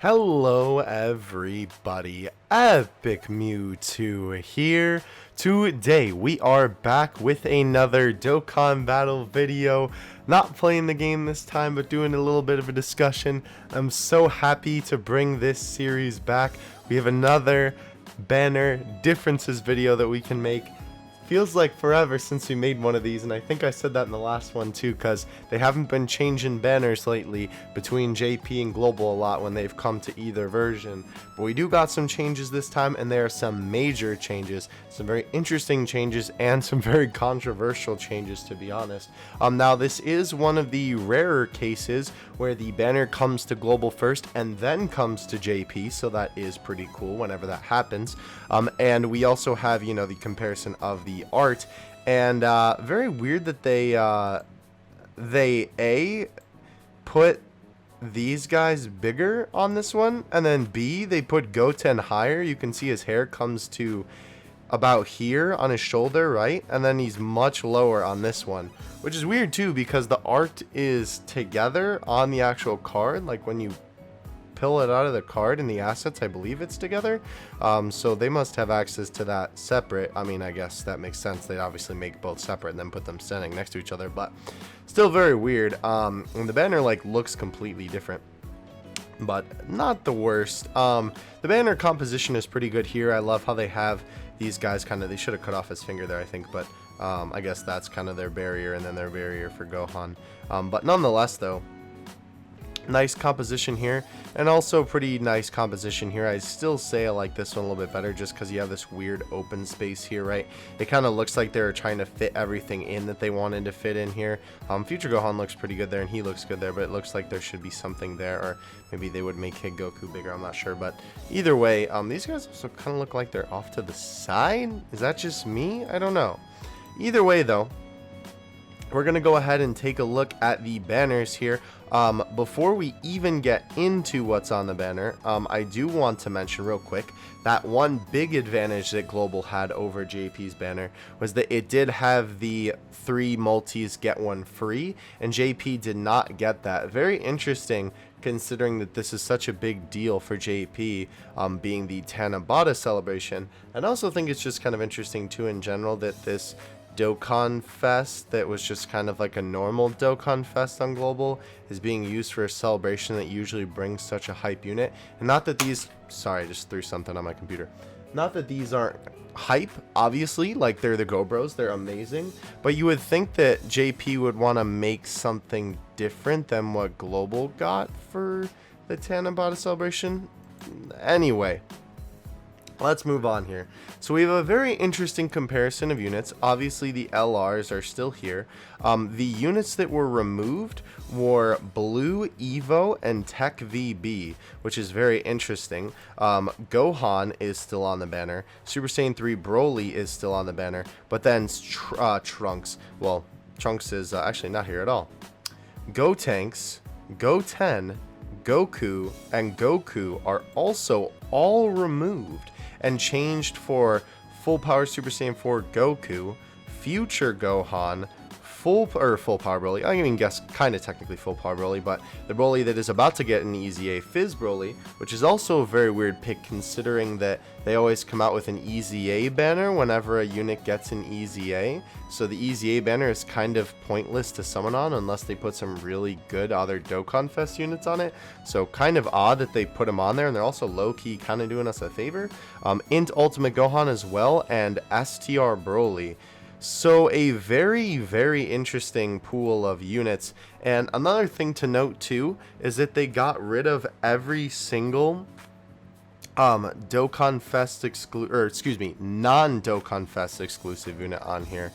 Hello everybody, Epic Mewtwo here. Today we are back with another Dokkan battle video. Not playing the game this time, but doing a little bit of a discussion. I'm so happy to bring this series back. We have another banner differences video that we can make. Feels like forever since we made one of these, and I think I said that in the last one too, because they haven't been changing banners lately between JP and Global a lot when they've come to either version. But we do got some changes this time, and there are some major changes, some very interesting changes, and some very controversial changes, to be honest. Now this is one of the rarer cases where the banner comes to Global first and then comes to JP, so that is pretty cool whenever that happens. And we also have, the comparison of the art, and very weird that they put these guys bigger on this one, and then B, they put Goten higher. You can see his hair comes to about here on his shoulder, right? And then he's much lower on this one, which is weird too, because the art is together on the actual card. Like when you pull it out of the card in the assets, I believe it's together. So they must have access to that separate. I mean, I guess that makes sense. They'd obviously make both separate and then put them standing next to each other, but still very weird. And the banner looks completely different, but not the worst. The banner composition is pretty good here. I love how they have these guys they should have cut off his finger there, I think, but I guess that's kind of their barrier, and then their barrier for Gohan. But nonetheless though, nice composition here, and also pretty nice composition here. I still say I like this one a little bit better just because you have this weird open space here, right? It kind of looks like they're trying to fit everything in that they wanted to fit in here. Future Gohan looks pretty good there, and he looks good there, but it looks like there should be something there, or maybe they would make Kid Goku bigger, I'm not sure. But either way, these guys also kind of look like they're off to the side. Is that just me? I don't know. Either way though, we're going to go ahead and take a look at the banners here. Before we even get into what's on the banner, I do want to mention real quick that one big advantage that Global had over JP's banner was that it did have the 3 multis get 1 free, and JP did not get that. Very interesting, considering that this is such a big deal for JP, being the Tanabata celebration. And I also think it's just kind of interesting too in general that this Dokkan Fest that was just kind of like a normal Dokkan Fest on Global is being used for a celebration that usually brings such a hype unit. And not that these, sorry, I just threw something on my computer. Not that these aren't hype, obviously, like they're the GoBros, they're amazing, but you would think that JP would want to make something different than what Global got for the Tanabata celebration. Anyway, let's move on here. So we have a very interesting comparison of units. Obviously the LRs are still here. The units that were removed were Blue Evo and Tech VB, which is very interesting. Gohan is still on the banner. Super Saiyan 3 Broly is still on the banner, but then Trunks, well, Trunks is actually not here at all. Gotenks, Goten, Goku, and Goku are also all removed and changed for Full Power Super Saiyan 4 Goku, Future Gohan, full power Broly. I even guess kind of technically full power Broly, but the Broly that is about to get an Easy A, Fizz Broly, which is also a very weird pick considering that they always come out with an Easy A banner whenever a unit gets an Easy A. So the Easy A banner is kind of pointless to summon on unless they put some really good other Dokkan Fest units on it. So kind of odd that they put them on there, and they're also low-key kind of doing us a favor. Int Ultimate Gohan as well, and STR Broly. So a very, very interesting pool of units. And another thing to note too is that they got rid of every single Dokkan Fest non-Dokkan Fest exclusive unit on here,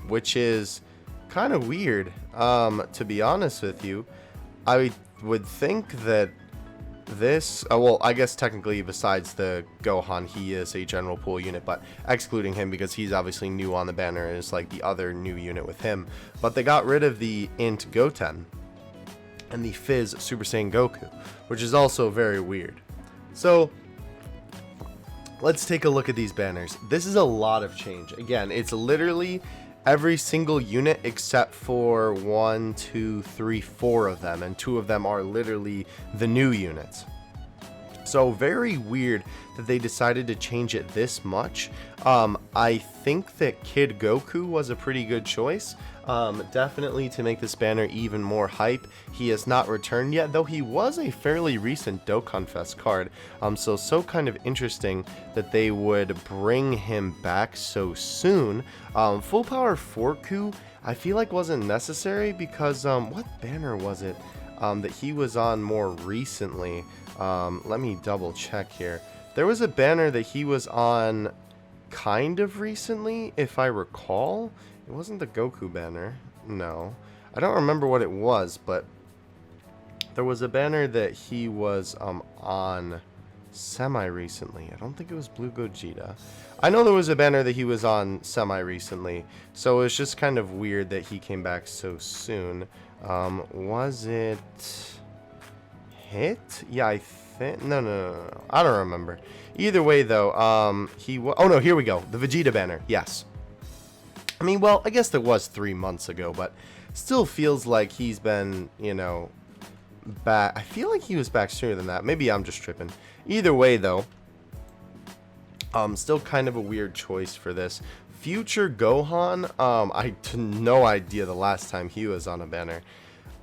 which is kind of weird. To be honest with you, I would think that this, well, I guess technically besides the Gohan, he is a general pool unit, but excluding him because he's obviously new on the banner and is like the other new unit with him. But they got rid of the Int Goten and the Fizz Super Saiyan Goku, which is also very weird. So let's take a look at these banners. This is a lot of change. Again, it's literally every single unit except for 1, 2, 3, 4 of them, and 2 of them are literally the new units. So very weird that they decided to change it this much. I think that Kid Goku was a pretty good choice. Definitely to make this banner even more hype. He has not returned yet, though he was a fairly recent Dokkan Fest card. So kind of interesting that they would bring him back so soon. Full Power Forku, I feel like wasn't necessary because, what banner was it that he was on more recently? Let me double check here. There was a banner that he was on kind of recently, if I recall. It wasn't the Goku banner. No. I don't remember what it was, but there was a banner that he was on semi-recently. I don't think it was Blue Gogeta. I know there was a banner that he was on semi-recently, so it was just kind of weird that he came back so soon. Was it Hit? Yeah, I think... No. I don't remember. Either way, though, oh, no, here we go. The Vegeta banner. Yes. I mean, well, I guess that was 3 months ago, but still feels like he's been, you know, back. I feel like he was back sooner than that. Maybe I'm just tripping. Either way, though, still kind of a weird choice for this. Future Gohan, I had no idea the last time he was on a banner.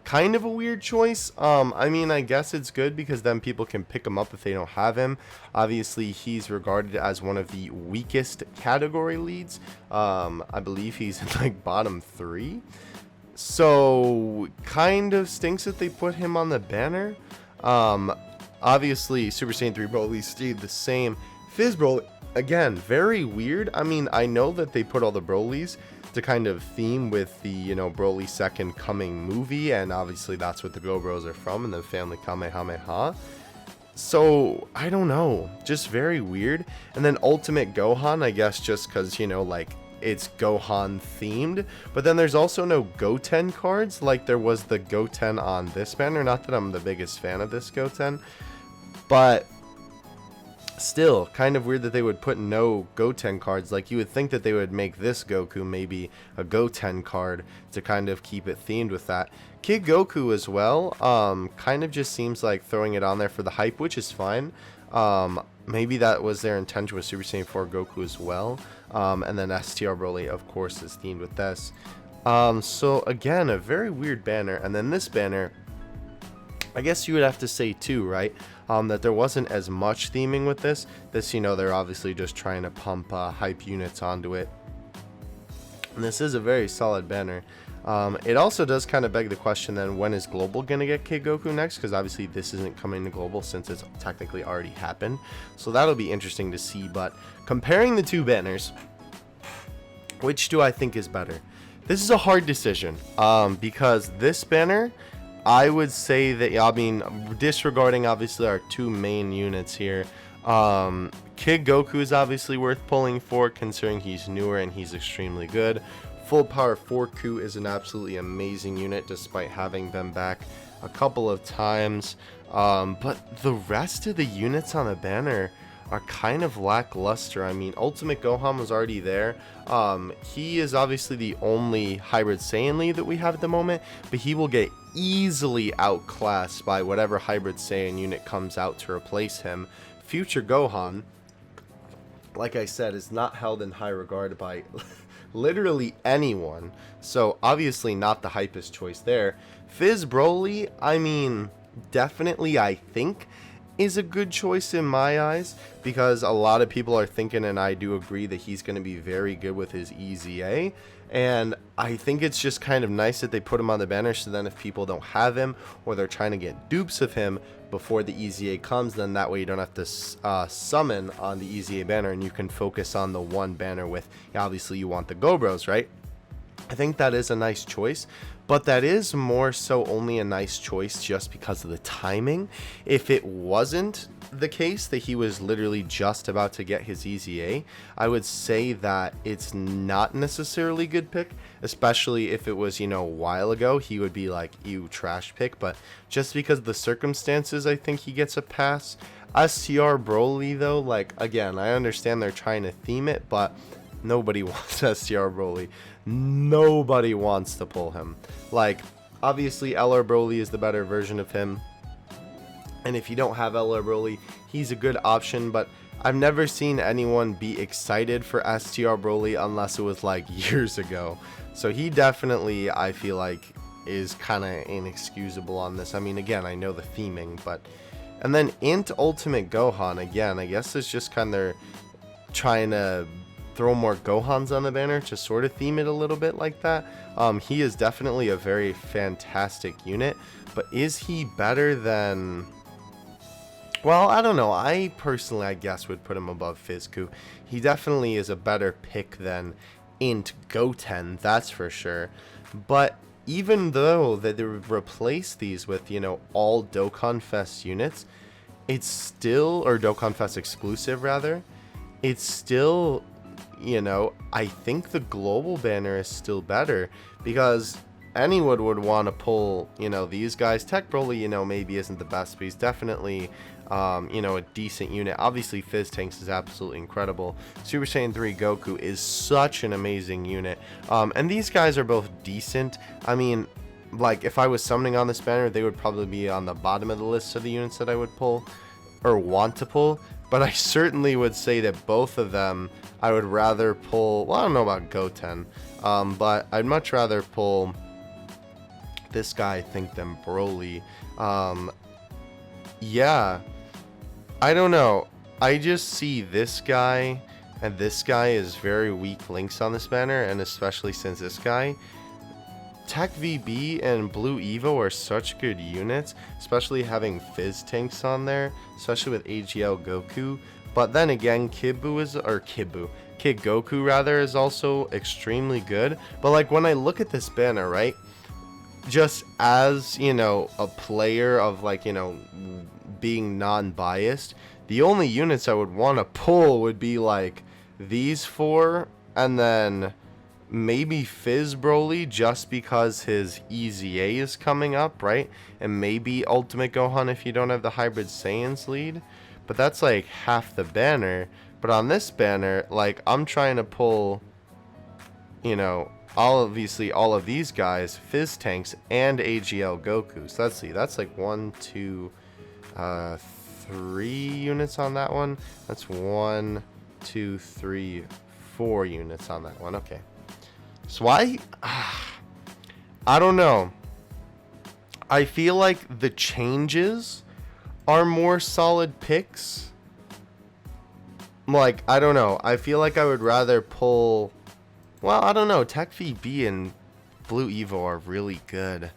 Kind of a weird choice. I mean, I guess it's good because then people can pick him up if they don't have him. Obviously, he's regarded as one of the weakest category leads. I believe he's in like bottom 3. So, kind of stinks that they put him on the banner. Obviously, Super Saiyan 3 Broly stayed the same. Fizz Broly, again, very weird. I mean, I know that they put all the Brolys to kind of theme with the, you know, Broly second coming movie, and obviously that's what the GoBros are from, and the family Kamehameha. So, I don't know, just very weird. And then Ultimate Gohan, I guess just because, you know, like, it's Gohan themed, but then there's also no Goten cards like there was the Goten on this banner. Not that I'm the biggest fan of this Goten, but still kind of weird that they would put no Goten cards. Like, you would think that they would make this Goku maybe a Goten card to kind of keep it themed with that. Kid Goku as well, kind of just seems like throwing it on there for the hype, which is fine. Maybe that was their intention with Super Saiyan 4 Goku as well. And then STR Broly, of course, is themed with this. So again, a very weird banner. And then this banner, I guess you would have to say too, right? That there wasn't as much theming with this. This, you know, they're obviously just trying to pump hype units onto it. And this is a very solid banner. It also does kind of beg the question then, when is Global going to get Kid Goku next? Because obviously this isn't coming to Global since it's technically already happened. So that'll be interesting to see. But comparing the two banners, which do I think is better? This is a hard decision because this banner, I would say that, I mean, disregarding obviously our two main units here, Kid Goku is obviously worth pulling for considering he's newer and he's extremely good. Full Power Forku is an absolutely amazing unit despite having been back a couple of times. But the rest of the units on the banner are kind of lackluster. I mean, Ultimate Gohan was already there. He is obviously the only Hybrid Saiyan lead that we have at the moment, but he will get easily outclassed by whatever Hybrid Saiyan unit comes out to replace him. Future Gohan, like I said, is not held in high regard by literally anyone, so obviously not the hypest choice there. Fizz Broly, I mean, definitely I think is a good choice in my eyes, because a lot of people are thinking, and I do agree, that he's going to be very good with his EZA, and I think it's just kind of nice that they put him on the banner, so then if people don't have him, or they're trying to get dupes of him before the EZA comes, then that way you don't have to summon on the EZA banner, and you can focus on the one banner with, obviously you want the GoBros, right? I think that is a nice choice, but that is more so only a nice choice just because of the timing. If it wasn't the case that he was literally just about to get his EZA, I would say that it's not necessarily a good pick, especially if it was, you know, a while ago. He would be like, ew, trash pick, but just because of the circumstances, I think he gets a pass. STR Broly, though, like, again, I understand they're trying to theme it, but nobody wants STR Broly. Nobody wants to pull him. Like, obviously LR Broly is the better version of him, And if you don't have LR Broly, he's a good option, but I've never seen anyone be excited for STR Broly unless it was like years ago. So he definitely, I feel like, is kind of inexcusable on this. I mean, again, I know the theming, but... And then Int Ultimate Gohan, again, I guess it's just kind of trying to throw more Gohans on the banner to sort of theme it a little bit like that. He is definitely a very fantastic unit, but is he better than... Well, I don't know. I personally, I guess, would put him above Fizku. He definitely is a better pick than Int Goten, that's for sure. But even though that they replace these with, you know, all Dokkan Fest units, it's still, or Dokkan Fest exclusive rather, it's still, you know, I think the global banner is still better, because anyone would want to pull, you know, these guys. Tech Broly, you know, maybe isn't the best, but he's definitely, you know, a decent unit. Obviously, Fizz Tanks is absolutely incredible. Super Saiyan 3 Goku is such an amazing unit. And these guys are both decent. I mean, like, if I was summoning on this banner, they would probably be on the bottom of the list of the units that I would pull, or want to pull. But I certainly would say that both of them, I would rather pull, well, I don't know about Goten, but I'd much rather pull this guy, I think, than Broly. Yeah, I don't know. I just see this guy and this guy is very weak links on this banner, and especially since this guy, Tech VB and Blue Evo are such good units, especially having Fizz Tanks on there, especially with AGL Goku. But then again, Kid Goku rather is also extremely good. But like, when I look at this banner, right, just as, you know, a player of, like, you know, being non-biased, the only units I would want to pull would be like these four, and then maybe Fizz Broly, just because his EZA is coming up, right? And maybe Ultimate Gohan if you don't have the Hybrid Saiyans lead. But that's like half the banner. But on this banner, like, I'm trying to pull, you know, obviously all of these guys, Fizz Tanks and AGL Goku. So let's see, that's like 1, 2, 3 units on that one. That's 1, 2, 3, 4 units on that one. Okay. So I don't know. I feel like the changes are more solid picks. Like, I don't know. I feel like I would rather pull... Well, I don't know. Tech VB and Blue Evo are really good.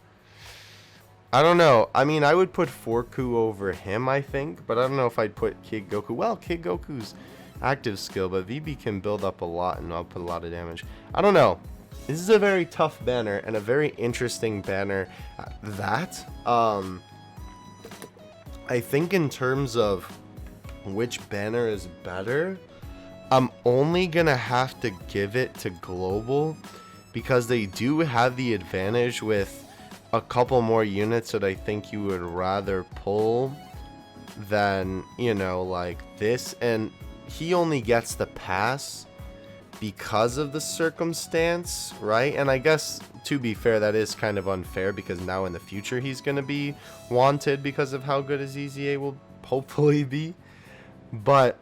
I don't know. I mean, I would put Forku over him, I think. But I don't know if I'd put Kid Goku. Well, Kid Goku's active skill, but VB can build up a lot and output a lot of damage. I don't know. This is a very tough banner and a very interesting banner at that. I think in terms of which banner is better, I'm only gonna have to give it to Global, because they do have the advantage with a couple more units that I think you would rather pull than, you know, like this. And he only gets the pass because of the circumstance, right? And I guess, to be fair, that is kind of unfair, because now in the future he's going to be wanted because of how good his EZA will hopefully be. But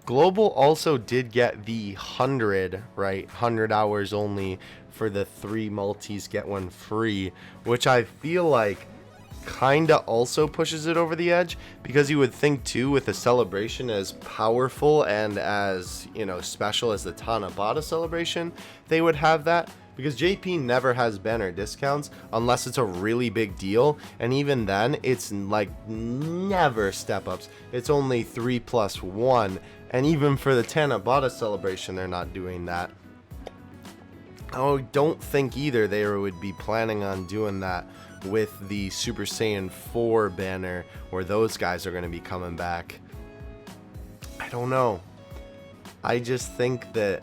Global also did get the 100, right? 100 hours only for the 3 multis get 1 free, which I feel like kinda also pushes it over the edge, because you would think too, with a celebration as powerful and as, you know, special as the Tanabata celebration, they would have that, because JP never has banner discounts unless it's a really big deal, and even then it's like never step ups. It's only 3+1, and even for the Tanabata celebration they're not doing that. I don't think either they would be planning on doing that with the Super Saiyan 4 banner, where those guys are going to be coming back. I don't know. I just think that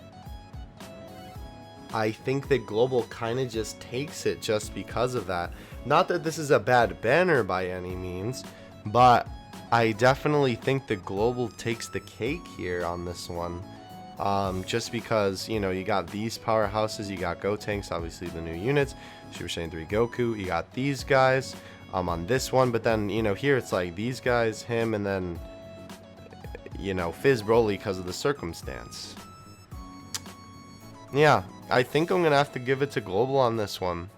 Global kind of just takes it just because of that. Not that this is a bad banner by any means, but I definitely think that Global takes the cake here on this one. just because, you know, you got these powerhouses, you got Gotenks, obviously the new units, Super Saiyan 3 Goku, you got these guys on this one, but then, you know, here it's like these guys, him, and then, you know, Fizz Broly because of the circumstance. Yeah, I think I'm gonna have to give it to Global on this one.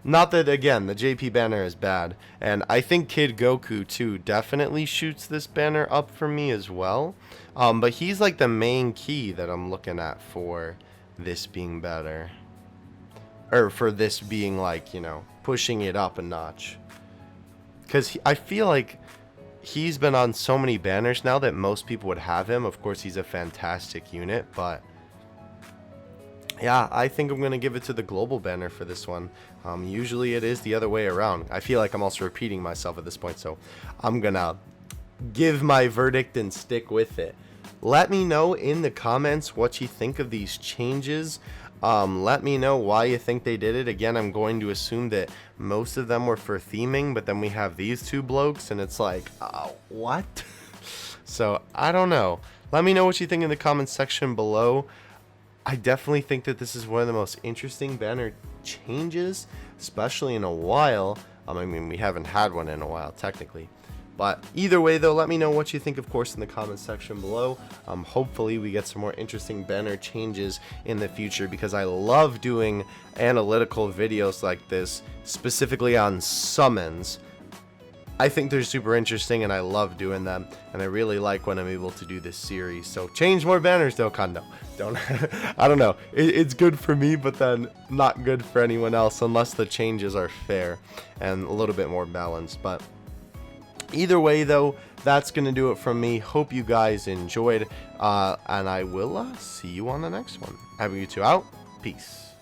Not that, again, the JP banner is bad, and I think Kid Goku, too, definitely shoots this banner up for me as well, but he's, like, the main key that I'm looking at for this being better, or for this being, like, you know, pushing it up a notch, because I feel like he's been on so many banners now that most people would have him. Of course, he's a fantastic unit, but yeah, I think I'm going to give it to the Global banner for this one. Usually it is the other way around. I feel like I'm also repeating myself at this point, so I'm going to give my verdict and stick with it. Let me know in the comments what you think of these changes. Let me know why you think they did it. Again, I'm going to assume that most of them were for theming, but then we have these two blokes, and it's like, what? So, I don't know. Let me know what you think in the comments section below. I definitely think that this is one of the most interesting banner changes, especially in a while. I mean, we haven't had one in a while, technically. But either way, though, let me know what you think, of course, in the comments section below. Hopefully, we get some more interesting banner changes in the future, because I love doing analytical videos like this, specifically on summons. I think they're super interesting, and I love doing them, and I really like when I'm able to do this series. So change more banners, Dokkan. No, don't. I don't know. It's good for me, but then not good for anyone else unless the changes are fair and a little bit more balanced. But either way, though, that's going to do it from me. Hope you guys enjoyed, and I will see you on the next one. Have you two out. Peace.